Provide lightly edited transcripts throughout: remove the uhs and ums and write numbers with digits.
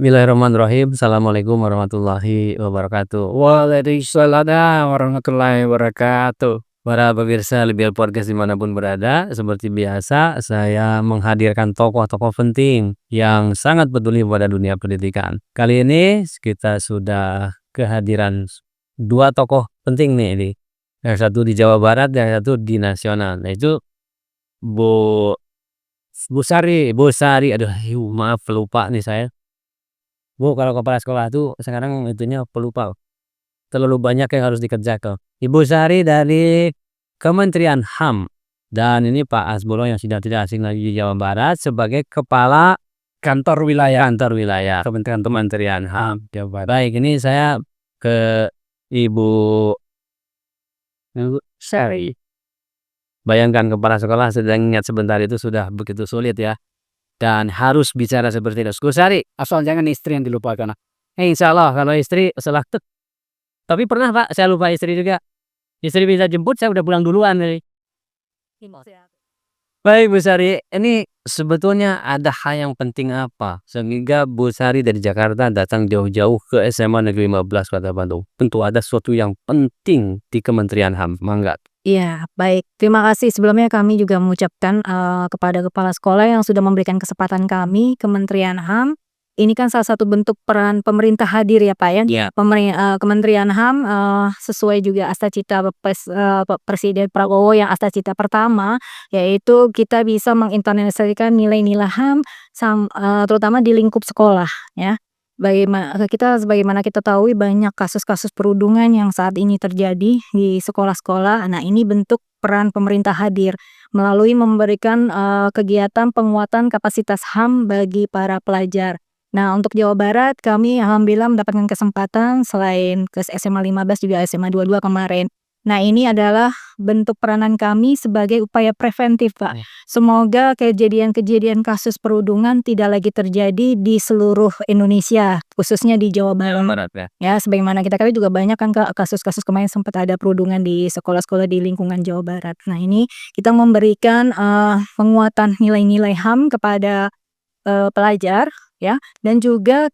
Bismillahirrahmanirrahim. Assalamualaikum warahmatullahi wabarakatuh. Waalaikumsalam warahmatullahi wabarakatuh. Para pemirsa Libel Podcast dimanapun berada, seperti biasa saya menghadirkan tokoh-tokoh penting yang sangat peduli pada dunia pendidikan. Kali ini kita sudah kehadiran dua tokoh penting nih ini. Yang satu di Jawa Barat, yang satu di nasional. Nah itu Bu Bu Sari. Aduh, maaf pelupa nih saya. Bu, kalau kepala sekolah tuh sekarang itunya pelupa. Terlalu banyak yang harus dikerjakan. Ibu Sari dari Kementerian HAM. Dan ini Pak Hasbuloh yang sudah tidak asing lagi di Jawa Barat sebagai Kepala Kantor wilayah Wilayah Kementerian HAM. Jawa Barat. Baik, ini saya ke Ibu Sari. Bayangkan kepala sekolah sedang ingat sebentar itu sudah begitu sulit ya. Dan harus bicara seperti itu. Bu Sari, Asal jangan istri yang dilupakan. insya Allah kalau istri salah. Tapi pernah Pak, saya lupa istri juga. Istri bisa jemput, saya udah pulang duluan nih. Baik Bu Sari, ini sebetulnya ada hal yang penting apa sehingga Bu Sari dari Jakarta datang jauh-jauh ke SMA Negeri 15 Kota Bandung? Tentu ada sesuatu yang penting di Kementerian HAM. Mangga. Iya, baik. Terima kasih sebelumnya kami juga mengucapkan kepada kepala sekolah yang sudah memberikan kesempatan kami, Kementerian HAM. Ini kan salah satu bentuk peran pemerintah hadir ya Pak ya. Iya. Kementerian HAM sesuai juga Astacita Presiden Prabowo yang Astacita pertama, yaitu kita bisa menginternalisasikan nilai-nilai HAM terutama di lingkup sekolah ya. Sebagaimana kita tahu banyak kasus-kasus perundungan yang saat ini terjadi di sekolah-sekolah. Nah, ini bentuk peran pemerintah hadir melalui memberikan kegiatan penguatan kapasitas HAM bagi para pelajar. Nah, untuk Jawa Barat kami alhamdulillah mendapatkan kesempatan selain ke SMA 15 juga SMA 22 kemarin. Nah, ini adalah bentuk peranan kami sebagai upaya preventif, Pak. Semoga kejadian-kejadian kasus perundungan tidak lagi terjadi di seluruh Indonesia, khususnya di Jawa Barat. Ya, sebagaimana kita ketahui juga banyak kan kasus-kasus kemarin sempat ada perundungan di sekolah-sekolah di lingkungan Jawa Barat. Nah, ini kita memberikan penguatan nilai-nilai HAM kepada pelajar ya, dan juga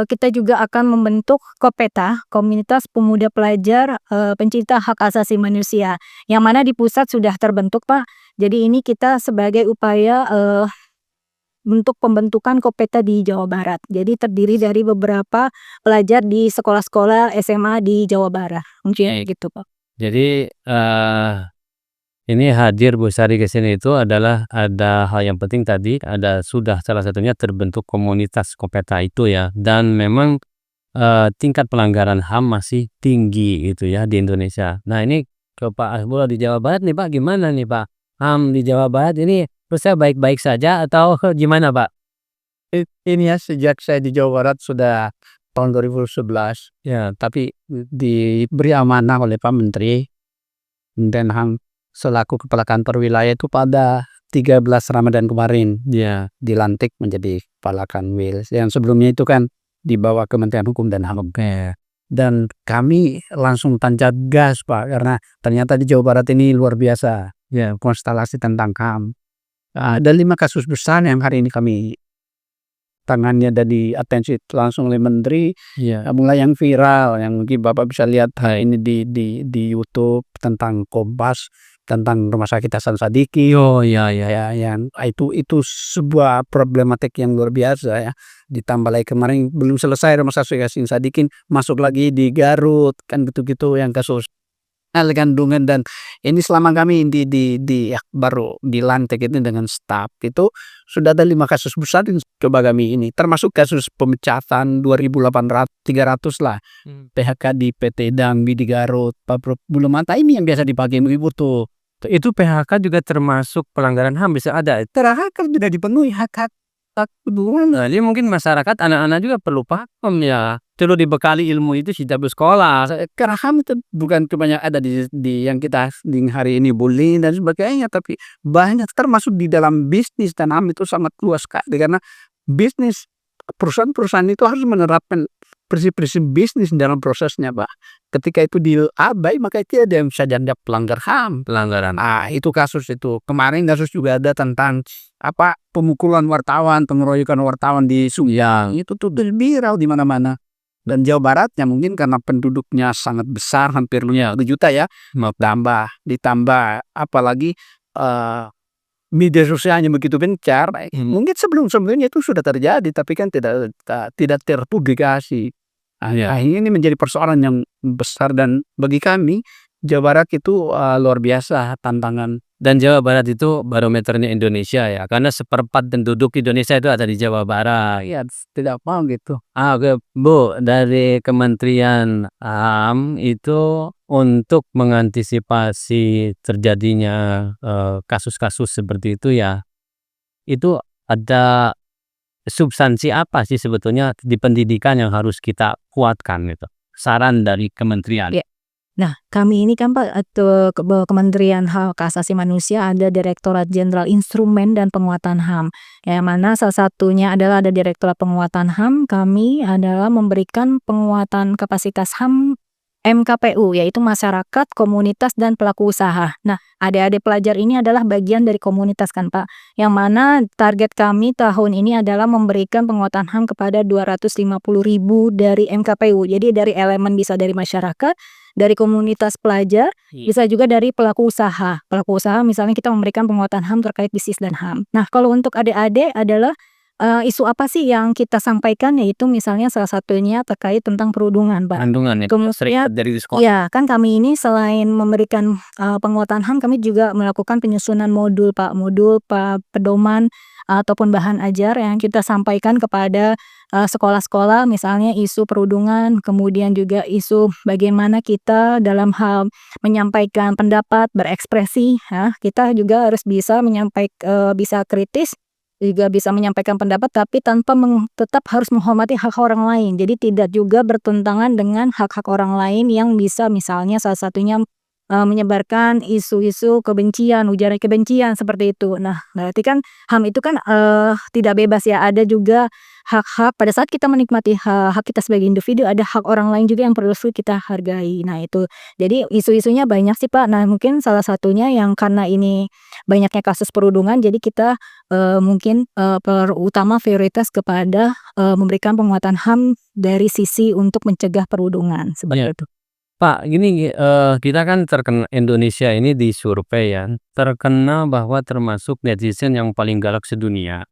kita juga akan membentuk Kopeta, Komunitas Pemuda Pelajar Pencinta Hak Asasi Manusia, yang mana di pusat sudah terbentuk Pak. Jadi ini kita sebagai upaya untuk pembentukan Kopeta di Jawa Barat. Jadi terdiri dari beberapa pelajar di sekolah-sekolah SMA di Jawa Barat. Mungkin gitu Pak. Jadi ini hadir Bu Sari ke sini itu adalah ada hal yang penting tadi, sudah salah satunya terbentuk komunitas Kopeta itu ya, dan memang tingkat pelanggaran HAM masih tinggi gitu ya di Indonesia. Nah, ini ke Pak Hasbuloh di Jawa Barat nih Pak, gimana nih Pak? HAM di Jawa Barat ini terusnya baik-baik saja atau gimana Pak? Ini ya sejak saya di Jawa Barat sudah tahun 2011 Ya, tapi diberi amanah oleh Pak Menteri dan HAM selaku kepala kantor wilayah itu pada 13 Ramadan kemarin ya. dilantik menjadi kepala kanwil. Yang sebelumnya itu kan di bawah Kementerian Hukum dan HAM. Oke. Dan kami langsung tancap gas Pak, karena ternyata di Jawa Barat ini luar biasa ya konstelasi tentang HAM. Ada 5 kasus besar yang hari ini kami tangannya dan di atensi langsung oleh Menteri. Ya. Mulai yang viral yang mungkin Bapak bisa lihat ini di YouTube tentang Kompas tentang Rumah Sakit Hasan Sadikin. Oh ya. Ya, yang itu sebuah problematik yang luar biasa ya. Ditambah lagi kemarin belum selesai Rumah Sakit Hasan Sadikin, masuk lagi di Garut kan gitu-gitu yang kasus kandungan. Dan ini selama kami baru dilantik itu dengan staf itu sudah ada 5 kasus besar yang coba kami ini, termasuk kasus pemecatan 2.300 lah PHK di PT Dambi di Garut, Bulu Mata ini yang biasa dipakai ibu tuh. Itu PHK juga termasuk pelanggaran HAM bisa ada. Terakhir sudah dipenuhi hak kedua. Nah, jadi mungkin masyarakat anak-anak juga perlu paham ya. Perlu dibekali ilmu itu sejak bersekolah. Karena HAM itu bukan cuma yang ada di yang kita di hari ini bullying dan sebagainya, tapi banyak termasuk di dalam bisnis, dan HAM itu sangat luas sekali karena bisnis perusahaan-perusahaan itu harus menerapkan prinsip-prinsip bisnis dalam prosesnya, Pak. Ketika itu diabai, maka itu ada yang bisa dianggap pelanggar HAM. Pelanggaran. Itu kasus itu. Kemarin kasus juga ada tentang pemukulan wartawan, pengeroyokan wartawan di Sumedang. Itu tuh viral di mana-mana. Dan Jawa Baratnya mungkin karena penduduknya sangat besar, hampir 5 juta ya, ditambah apalagi media sosialnya begitu gencar, mungkin sebelumnya itu sudah terjadi, tapi kan tidak terpublikasi. Ini menjadi persoalan yang besar, dan bagi kami Jawa Barat itu luar biasa tantangan. Dan Jawa Barat itu barometernya Indonesia ya, karena seperempat penduduk Indonesia itu ada di Jawa Barat. Ya, tidak mau gitu. Oke, Bu, dari Kementerian HAM itu untuk mengantisipasi terjadinya kasus-kasus seperti itu ya, itu ada substansi apa sih sebetulnya di pendidikan yang harus kita kuatkan gitu? Saran dari kementerian. Ya. Nah, kami ini kan Pak, Kementerian Hak Asasi Manusia ada Direktorat Jenderal Instrumen dan Penguatan HAM. Yang mana salah satunya adalah ada Direktorat Penguatan HAM, kami adalah memberikan penguatan kapasitas HAM MKPU, yaitu masyarakat, komunitas, dan pelaku usaha. Nah, adik-adik pelajar ini adalah bagian dari komunitas kan Pak, yang mana target kami tahun ini adalah memberikan penguatan HAM kepada 250.000 dari MKPU. Jadi dari elemen bisa dari masyarakat, dari komunitas pelajar, bisa juga dari pelaku usaha. Pelaku usaha misalnya kita memberikan penguatan HAM terkait bisnis dan HAM. Nah, kalau untuk adik-adik adalah isu apa sih yang kita sampaikan, yaitu misalnya salah satunya terkait tentang perundungan, Pak. Kandungan ya, Kemudian dari sekolah. ya, kan kami ini selain memberikan penguatan HAM, kami juga melakukan penyusunan modul, Pak. Modul pedoman ataupun bahan ajar yang kita sampaikan kepada sekolah-sekolah, misalnya isu perundungan, kemudian juga isu bagaimana kita dalam hal menyampaikan pendapat, berekspresi, ya. Kita juga harus bisa menyampaikan, bisa kritis, juga bisa menyampaikan pendapat, tapi tanpa tetap harus menghormati hak orang lain. Jadi tidak juga bertentangan dengan hak-hak orang lain yang bisa misalnya salah satunya menyebarkan isu-isu kebencian, ujaran kebencian seperti itu. Nah, berarti kan HAM itu kan tidak bebas ya, ada juga hak-hak pada saat kita menikmati hak kita sebagai individu, ada hak orang lain juga yang perlu kita hargai. Nah, itu. Jadi isu-isunya banyak sih Pak. Nah, mungkin salah satunya yang karena ini banyaknya kasus perundungan, jadi kita mungkin utama prioritas kepada memberikan penguatan HAM dari sisi untuk mencegah perundungan seperti itu. Pak, gini, kita kan terkena, Indonesia ini di survei ya, terkenal bahwa termasuk netizen yang paling galak sedunia.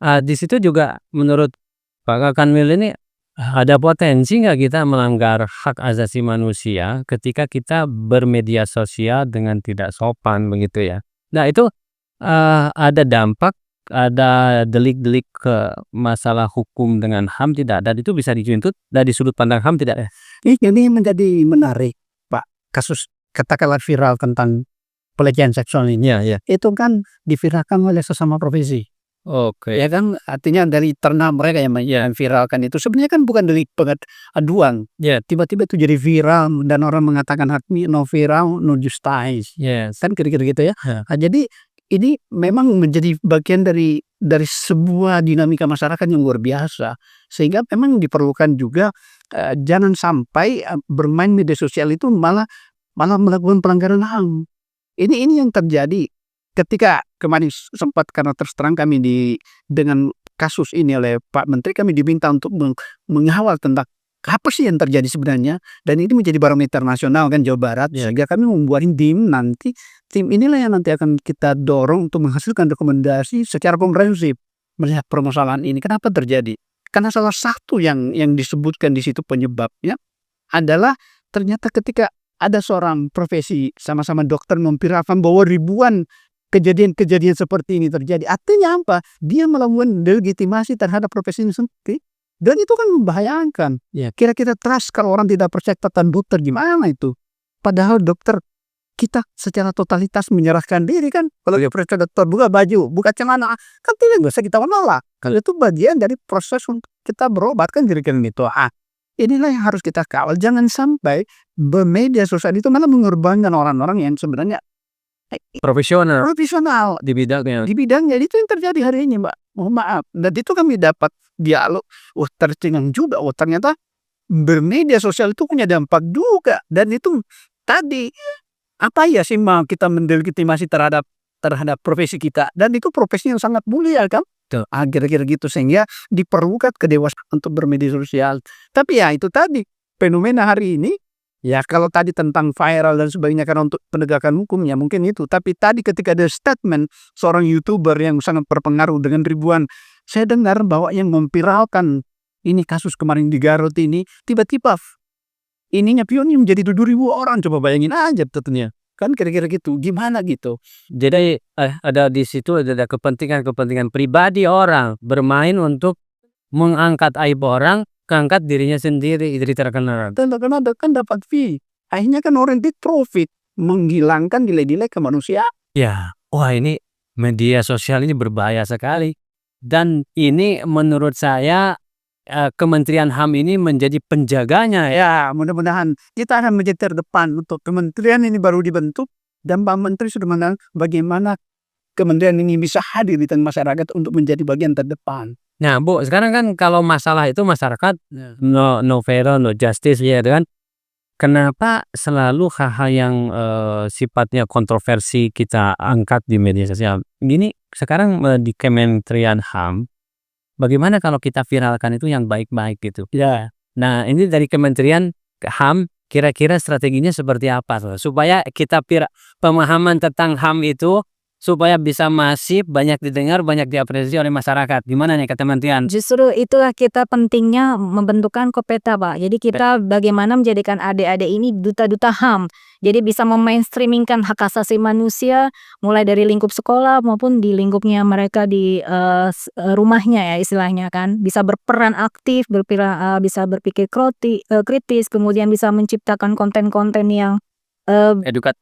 Di situ juga menurut Pak Kanwil ini ada potensi nggak kita melanggar hak asasi manusia ketika kita bermedia sosial dengan tidak sopan begitu ya? Nah itu ada dampak, ada delik-delik ke masalah hukum dengan HAM tidak? Dan itu bisa dituntut dari sudut pandang HAM tidak ya? Ini menjadi menarik, Pak. Kasus katakanlah viral tentang pelecehan seksual ini. Ya. Itu kan diviralkan oleh sesama profesi. Oke. Ya kan, artinya dari ternak mereka yang viralkan itu sebenarnya kan bukan delik pengaduan. Ya. Tiba-tiba itu jadi viral dan orang mengatakan hakmi no viral no justice. Yes. Kan kira-kira gitu ya. Ya. Jadi ini memang menjadi bagian dari sebuah dinamika masyarakat yang luar biasa, sehingga memang diperlukan juga jangan sampai bermain media sosial itu malah melakukan pelanggaran HAM. Ini yang terjadi ketika kemarin sempat, karena terus terang kami dengan kasus ini oleh Pak Menteri, kami diminta untuk mengawal tentang apa sih yang terjadi sebenarnya, dan ini menjadi barometer nasional kan Jawa Barat. Sehingga kami membuat tim inilah yang nanti akan kita dorong untuk menghasilkan rekomendasi secara komprehensif melihat permasalahan ini kenapa terjadi. Karena salah satu yang disebutkan di situ penyebabnya adalah ternyata ketika ada seorang profesi sama-sama dokter memviralkan bahwa ribuan kejadian-kejadian seperti ini terjadi, artinya apa? Dia melakukan delegitimasi terhadap profesi ini sendiri. Dan itu kan membahayakan. Kira-kira trust kalau orang tidak percaya tentang dokter, gimana itu? Padahal dokter kita secara totalitas menyerahkan diri kan. Kalau dia percaya dokter buka baju, buka celana, kan tidak bisa kita menolak. Kalau itu bagian dari proses untuk kita berobat kan, kira-kira itu. Inilah yang harus kita kawal. Jangan sampai bermedia sosial itu malah mengorbankan orang-orang yang sebenarnya profesional di bidangnya. Jadi itu yang terjadi hari ini, Mbak. Mohon maaf. Dan itu kami dapat dialog, tercengang juga. Ternyata bermedia sosial itu punya dampak juga, dan itu tadi, apa ya sih mau kita mendelegitimasi terhadap profesi kita, dan itu profesi yang sangat mulia kan? Tuh, kira-kira gitu, sehingga diperlukan kedewasaan untuk bermedia sosial. Tapi ya itu tadi, fenomena hari ini, ya kalau tadi tentang viral dan sebagainya karena untuk penegakan hukum ya mungkin itu. Tapi tadi ketika ada statement seorang YouTuber yang sangat berpengaruh dengan ribuan, saya dengar bahwa yang memviralkan ini kasus kemarin di Garut ini, tiba-tiba ininya view-nya menjadi 7.000 orang, coba bayangin aja tentunya. Kan kira-kira gitu, gimana gitu. Jadi ada di situ ada kepentingan pribadi orang bermain untuk mengangkat aib orang, mengangkat dirinya sendiri jadi terkenal. Dan kan dapat fee. Akhirnya kan orang itu profit, menghilangkan nilai-nilai kemanusiaan. Ya, wah ini media sosial ini berbahaya sekali. Dan ini menurut saya Kementerian HAM ini menjadi penjaganya ya. Ya, mudah-mudahan kita akan menjadi terdepan untuk kementerian ini baru dibentuk, dan Pak Menteri sudah menang bagaimana kementerian ini bisa hadir di tengah masyarakat untuk menjadi bagian terdepan. Nah, Bu, sekarang kan kalau masalah itu masyarakat no viral, no justice ya kan. Kenapa selalu hal-hal yang sifatnya kontroversi kita angkat di media sosial? Gini, sekarang di Kementerian HAM, bagaimana kalau kita viralkan itu yang baik-baik gitu? Ya, Nah, ini dari Kementerian HAM, kira-kira strateginya seperti apa tuh? Supaya kita pemahaman tentang HAM itu supaya bisa masif, banyak didengar, banyak diapresiasi oleh masyarakat. Gimana nih Kementerian? Justru itulah kita pentingnya membentukkan Kopeta, Pak. Jadi kita bagaimana menjadikan adik-adik ini duta-duta HAM. Jadi bisa memainstreamingkan hak asasi manusia mulai dari lingkup sekolah maupun di lingkupnya mereka di rumahnya ya istilahnya kan. Bisa berperan aktif, bisa berpikir kritis, kemudian bisa menciptakan konten-konten yang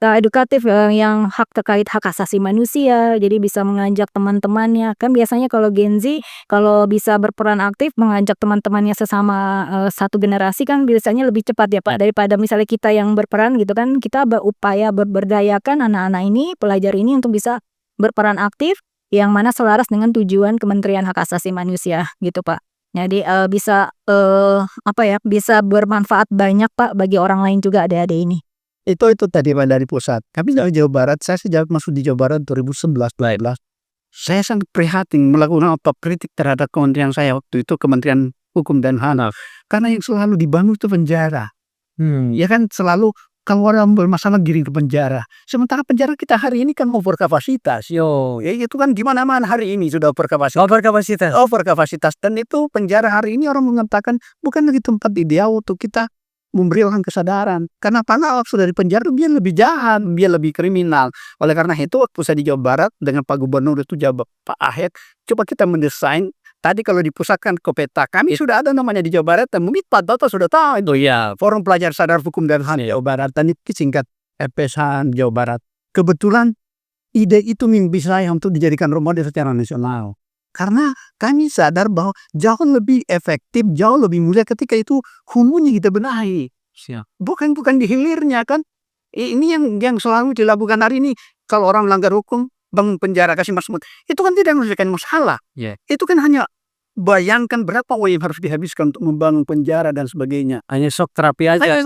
edukatif yang hak terkait hak asasi manusia, jadi bisa mengajak teman-temannya. Kan biasanya kalau Gen Z, kalau bisa berperan aktif mengajak teman-temannya sesama satu generasi kan biasanya lebih cepat ya Pak, daripada misalnya kita yang berperan gitu kan, kita berupaya berdayakan anak-anak ini, pelajar ini untuk bisa berperan aktif yang mana selaras dengan tujuan Kementerian Hak Asasi Manusia gitu Pak. Jadi bisa bisa bermanfaat banyak Pak bagi orang lain juga adik-adik ini. itu tadi Pak dari pusat. Kami dari Jawa Barat, saya sejak masuk di Jawa Barat 2011. Saya sangat prihatin melakukan otokritik terhadap kementerian saya waktu itu, Kementerian Hukum dan HAM. Karena yang selalu dibangun itu penjara. Ya kan selalu kalau orang bermasalah giring ke penjara. Sementara penjara kita hari ini kan over kapasitas. Ya itu kan di mana-mana hari ini sudah over kapasitas. Over kapasitas. Dan itu penjara hari ini orang mengatakan bukan lagi tempat ideal untuk kita memberi orang kesadaran. Karena waktu dari penjara dia lebih jahat, dia lebih kriminal. Oleh karena itu waktu saya di Jawa Barat dengan Pak Gubernur itu Pak Ahed, coba kita mendesain. Tadi kalau dipusatkan Kopeta, kami sudah ada namanya di Jawa Barat, dan mungkin Pak Toto sudah tahu itu ya, Forum Pelajar Sadar Hukum dan HAM Jawa Barat, dan itu singkat FPSH Jawa Barat. Kebetulan ide itu mimpi saya untuk dijadikan role model secara nasional. Karena kami sadar bahwa jauh lebih efektif, jauh lebih mulia ketika itu hulunya kita benahi. Bukan di hilirnya kan. Ini yang selalu dilakukan hari ini. Kalau orang melanggar hukum, bangun penjara, kasih masmur. Itu kan tidak menyelesaikan masalah. Itu kan hanya bayangkan berapa uang yang harus dihabiskan untuk membangun penjara dan sebagainya. Hanya shock terapi aja.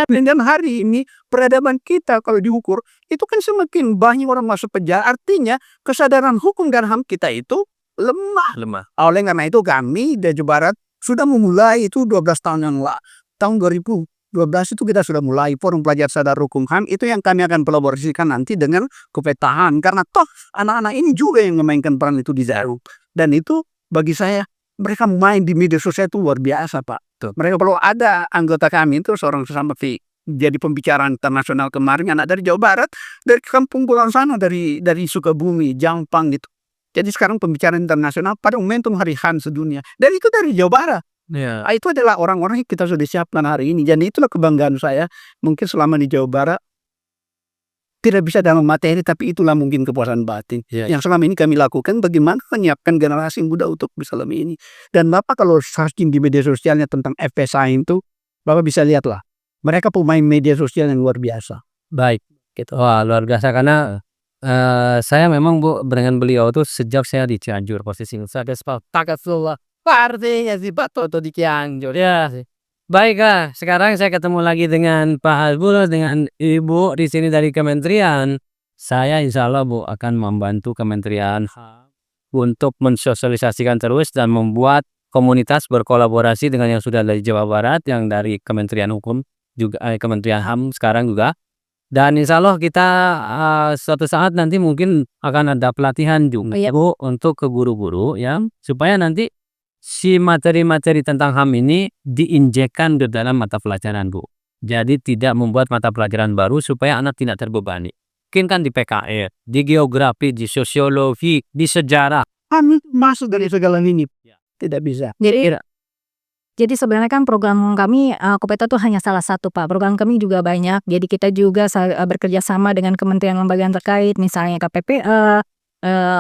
Dan hari ini peradaban kita kalau diukur, itu kan semakin banyak orang masuk penjara. Artinya kesadaran hukum dan HAM kita itu lemah. Oleh karena itu kami di Jawa Barat sudah memulai itu 12 tahun yang lalu. Tahun 2012 itu kita sudah mulai Forum Pelajar Sadar Hukum HAM, itu yang kami akan kolaborasikan nanti dengan Kopeta HAM. Karena toh anak-anak ini juga yang memainkan peran itu di Zaru. Dan itu bagi saya mereka main di media sosial itu luar biasa Pak. Mereka kalau ada anggota kami itu seorang sesama jadi pembicaraan internasional kemarin, anak dari Jawa Barat, dari kampung pulau sana, dari Sukabumi, Jampang gitu. Jadi sekarang pembicaraan internasional pada momentum Hari HAM sedunia. Dan itu dari Jawa Barat. Itu adalah orang-orang yang kita sudah siapkan hari ini. Jadi itulah kebanggaan saya. Mungkin selama di Jawa Barat tidak bisa dalam materi, tapi itulah mungkin kepuasan batin. Yang selama ini kami lakukan, bagaimana menyiapkan generasi muda untuk bisa lebih ini. Dan Bapak kalau searching di media sosialnya tentang FPSI itu, Bapak bisa lihatlah. Mereka pemain media sosial yang luar biasa. Baik, gitu. Wah, luar biasa karena saya memang Bu dengan beliau tuh sejak saya di Cianjur posisi saya sepakat lah. Artinya si Pak Toto di Cianjur ya sih. Baiklah, sekarang saya ketemu lagi dengan Pak Hasbuloh dengan Ibu di sini dari kementerian. Saya insya Allah Bu akan membantu Kementerian HAM untuk mensosialisasikan terus dan membuat komunitas berkolaborasi dengan yang sudah dari Jawa Barat, yang dari Kementerian Hukum juga, Kementerian HAM sekarang juga. Dan insya Allah kita suatu saat nanti mungkin akan ada pelatihan juga Iya. Bu untuk ke guru-guru ya, supaya nanti si materi-materi tentang HAM ini diinjekkan ke dalam mata pelajaran Bu. Jadi tidak membuat mata pelajaran baru supaya anak tidak terbebani. Mungkin kan di PKR, di geografi, di sosiologi, di sejarah. Kami masuk dari segala lini. Tidak bisa. Jadi sebenarnya kan program kami Kopeta tuh hanya salah satu Pak. Program kami juga banyak. Jadi kita juga bekerja sama dengan kementerian lembaga terkait, misalnya KPPA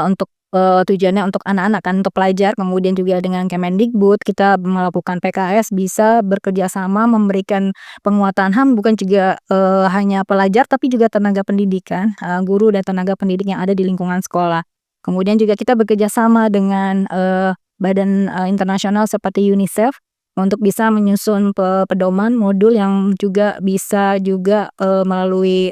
untuk tujuannya untuk anak-anak kan, untuk pelajar. Kemudian juga dengan Kemendikbud kita melakukan PKS, bisa bekerja sama memberikan penguatan HAM bukan juga hanya pelajar tapi juga tenaga pendidikan, guru dan tenaga pendidik yang ada di lingkungan sekolah. Kemudian juga kita bekerja sama dengan badan internasional seperti UNICEF untuk bisa menyusun pedoman modul yang juga bisa juga melalui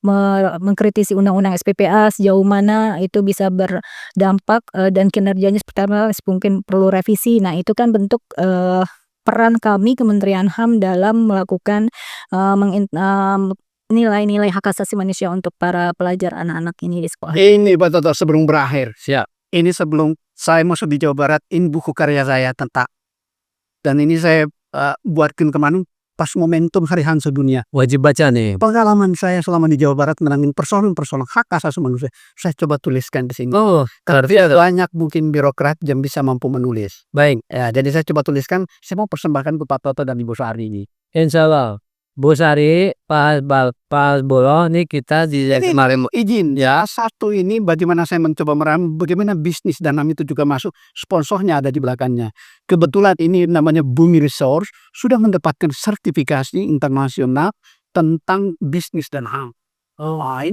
mengkritisi undang-undang SPPA sejauh mana itu bisa berdampak dan kinerjanya seperti apa, mungkin perlu revisi. Nah, itu kan bentuk peran kami Kementerian HAM dalam melakukan nilai-nilai hak asasi manusia untuk para pelajar anak-anak ini di sekolah. Ini Pak Toto sebelum berakhir. Siap. Ini sebelum saya masuk di Jawa Barat, ini buku karya saya tentang. Dan ini saya buatkan kemana pas momentum Hari HAM sedunia. Wajib baca nih. Pengalaman saya selama di Jawa Barat menangin persoalan-persoalan hak asasi manusia, saya coba tuliskan di sini. Oh, Banyak mungkin birokrat yang bisa mampu menulis. baik. Ya, jadi saya coba tuliskan. Saya mau persembahkan ke Pak Toto dan Ibu Sari ini. Insya Allah. Bu Sari, Pak Hasbuloh, ini kita di Ini kemarin. izin ya, satu ini bagaimana saya mencoba meramu bagaimana bisnis dan HAM itu juga masuk, sponsornya ada di belakangnya. Kebetulan ini namanya Bumi Resource sudah mendapatkan sertifikasi internasional tentang bisnis dan HAM.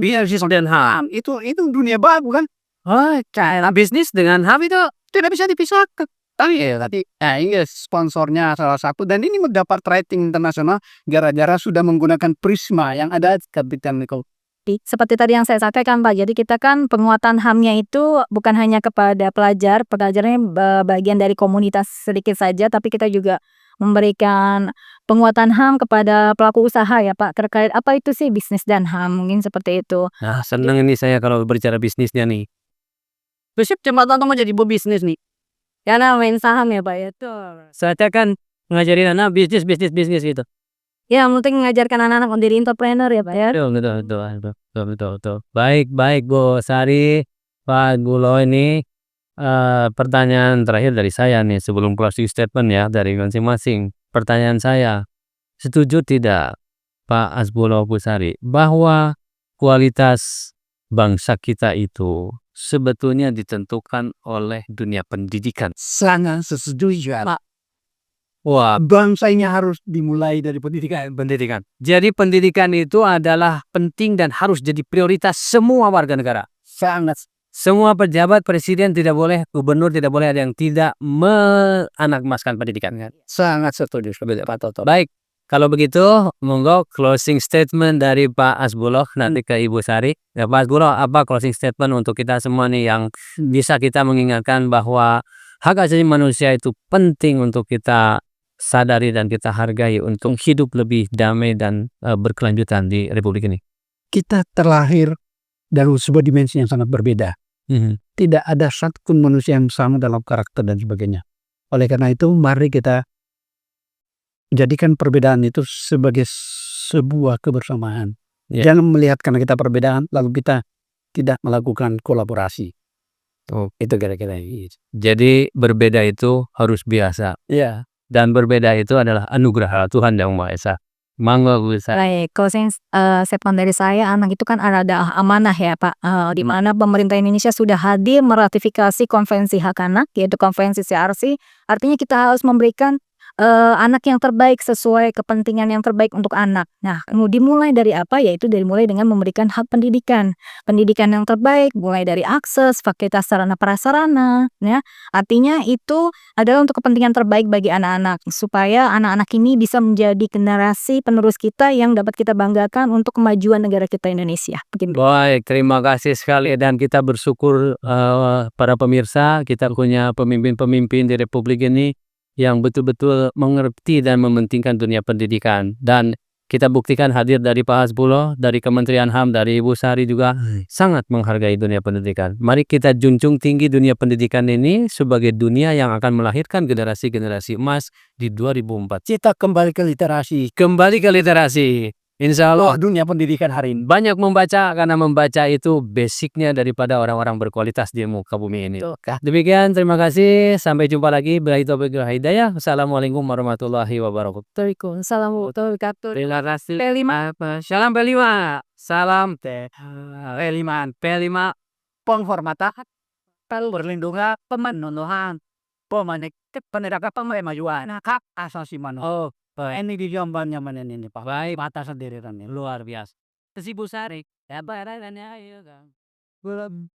Ini Bisnis dan HAM. itu dunia baru kan, Oh, cara bisnis dengan HAM itu. tidak bisa dipisahkan. Tapi ini sponsornya salah satu, dan ini mendapat rating internasional gara-gara sudah menggunakan Prisma yang ada Kapitan Niko. Seperti tadi yang saya sampaikan Pak, jadi kita kan penguatan HAM-nya itu bukan hanya kepada pelajarnya bagian dari komunitas sedikit saja, tapi kita juga memberikan penguatan HAM kepada pelaku usaha ya Pak, terkait apa itu sih bisnis dan HAM, mungkin seperti itu. Nah, seneng ini saya kalau berbicara bisnisnya nih. Besok jembatan mau jadi bisnis nih. Karena main saham ya Pak ya. Saya kan ngajarin anak bisnis gitu. Ya, yang penting mengajarkan anak-anak menjadi entrepreneur ya Pak ya. Betul. Baik Bu Sari, Pak Hasbuloh, ini pertanyaan terakhir dari saya nih sebelum closing statement ya dari masing-masing. Pertanyaan saya, setuju tidak Pak Hasbuloh, Bu Sari, bahwa kualitas bangsa kita itu sebetulnya ditentukan oleh dunia pendidikan? Sangat setuju Pak. Wah, bangsa ini harus dimulai dari pendidikan. jadi pendidikan itu adalah penting dan harus jadi prioritas semua warga negara. Sangat. Semua pejabat, presiden tidak boleh, gubernur tidak boleh ada yang tidak menganakmaskan pendidikan. Sangat setuju Pak Toto. Baik, kalau begitu monggo closing statement dari Pak Hasbuloh nanti ke Ibu Sari. Ya, Pak Hasbuloh, apa closing statement untuk kita semua nih yang bisa kita mengingatkan bahwa hak asasi manusia itu penting untuk kita sadari dan kita hargai untuk hidup lebih damai dan berkelanjutan di Republik ini. Kita terlahir dari sebuah dimensi yang sangat berbeda. Tidak ada satupun manusia yang sama dalam karakter dan sebagainya. Oleh karena itu, mari kita jadikan perbedaan itu sebagai sebuah kebersamaan. Jangan melihat karena kita perbedaan lalu kita tidak melakukan kolaborasi. Itu kira-kira. Jadi berbeda itu harus biasa. Ya. Dan berbeda itu adalah anugerah Tuhan Yang Maha Esa. Mangga Bu Sari. Baik, closing statement dari saya, anak itu kan ada amanah ya Pak, di mana pemerintah Indonesia sudah hadir meratifikasi konvensi hak anak, yaitu konvensi CRC. Artinya kita harus memberikan anak yang terbaik sesuai kepentingan yang terbaik untuk anak. Nah, dimulai dari apa? Yaitu mulai dengan memberikan hak pendidikan. Pendidikan yang terbaik mulai dari akses, fasilitas sarana prasarana, ya. Artinya itu adalah untuk kepentingan terbaik bagi anak-anak, supaya anak-anak ini bisa menjadi generasi penerus kita yang dapat kita banggakan untuk kemajuan negara kita Indonesia. Begitu. Baik, terima kasih sekali dan kita bersyukur para pemirsa kita punya pemimpin-pemimpin di Republik ini yang betul-betul mengerti dan mementingkan dunia pendidikan dan kita buktikan hadir dari Pak Hasbuloh, dari Kementerian HAM, dari Ibu Sari juga sangat menghargai dunia pendidikan. Mari kita junjung tinggi dunia pendidikan ini sebagai dunia yang akan melahirkan generasi-generasi emas di 2004. Kita kembali ke literasi. Kembali ke literasi. Insya Allah Dunia pendidikan hari ini. banyak membaca karena membaca itu basicnya daripada orang-orang berkualitas di muka bumi ini. Demikian, terima kasih. Sampai jumpa lagi. Billahi taufiq wal hidayah. Wassalamualaikum warahmatullahi wabarakatuh. Waalaikumsalam warahmatullahi wabarakatuh. Terima kasih. P5. Salam P5. Salam P5. P5. Penghormatan, perlindungan, pemenuhan, penegakan pemajuan hak asasi manusia. Oh, baik. Ini di jambannya mana ini Pak? Baik. Mata sendiri ini. Luar biasa. Ibu Sari. Ya, Belum.